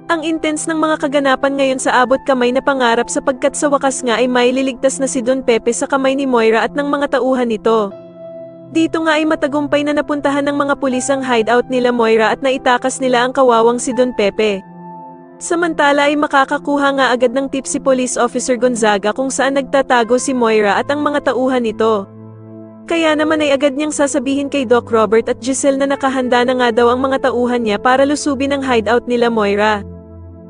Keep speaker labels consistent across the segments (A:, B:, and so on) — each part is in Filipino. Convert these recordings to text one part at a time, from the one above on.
A: Ang intense ng mga kaganapan ngayon sa abot kamay na pangarap sapagkat sa wakas nga ay maililigtas na si Don Pepe sa kamay ni Moira at ng mga tauhan nito. Dito nga ay matagumpay na napuntahan ng mga pulis ang hideout nila Moira at naitakas nila ang kawawang si Don Pepe. Samantala ay makakakuha nga agad ng tip si Police Officer Gonzaga kung saan nagtatago si Moira at ang mga tauhan nito. Kaya naman ay agad niyang sasabihin kay Doc Robert at Giselle na nakahanda na nga daw ang mga tauhan niya para lusubin ang hideout nila Moira.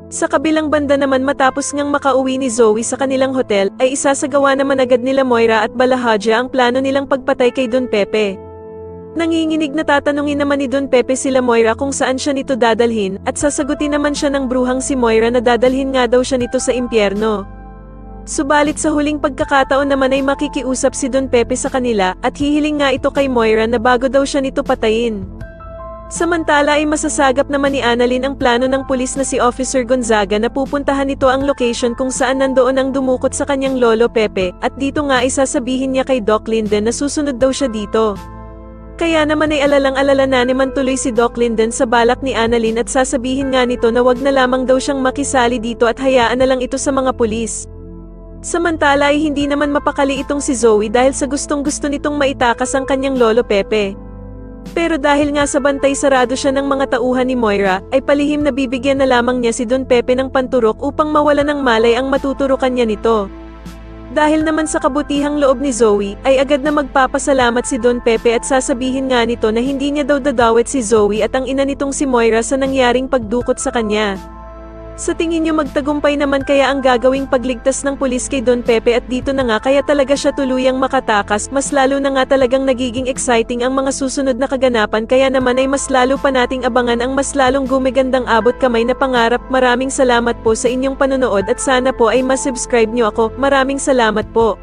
A: Sa kabilang banda naman matapos ngang makauwi ni Zoe sa kanilang hotel, ay isasagawa naman agad nila Moira at Balahaja ang plano nilang pagpatay kay Don Pepe. Nanginginig na tatanungin naman ni Don Pepe sila Moira kung saan siya nito dadalhin, at sasagutin naman siya ng bruhang si Moira na dadalhin nga daw siya nito sa impyerno. Subalit sa huling pagkakataon naman ay makikiusap si Don Pepe sa kanila, at hihiling nga ito kay Moira na bago daw siya nito patayin. Samantala ay masasagap naman ni Annalyn ang plano ng pulis na si Officer Gonzaga na pupuntahan nito ang location kung saan nandoon ang dumukot sa kanyang lolo Pepe, at dito nga ay sasabihin niya kay Doc Linden na susunod daw siya dito. Kaya naman ay alalang-alala na naman tuloy si Doc Linden sa balak ni Annalyn at sasabihin nga nito na wag na lamang daw siyang makisali dito at hayaan na lang ito sa mga pulis. Samantala ay hindi naman mapakali itong si Zoe dahil sa gustong-gusto nitong maitakas ang kanyang lolo Pepe. Pero dahil nga sa bantay sarado siya ng mga tauhan ni Moira, ay palihim na bibigyan na lamang niya si Don Pepe ng panturok upang mawala ng malay ang matuturukan niya nito. Dahil naman sa kabutihang loob ni Zoe, ay agad na magpapasalamat si Don Pepe at sasabihin nga nito na hindi niya daw dadawit si Zoe at ang ina nitong si Moira sa nangyaring pagdukot sa kanya. Sa tingin niyo magtagumpay naman kaya ang gagawing pagligtas ng pulis kay Don Pepe at dito na nga kaya talaga siya tuluyang makatakas, mas lalo na nga talagang nagiging exciting ang mga susunod na kaganapan kaya naman ay mas lalo pa nating abangan ang mas lalong gumigandang abot kamay na pangarap. Maraming salamat po sa inyong panonood at sana po ay masubscribe niyo ako. Maraming salamat po.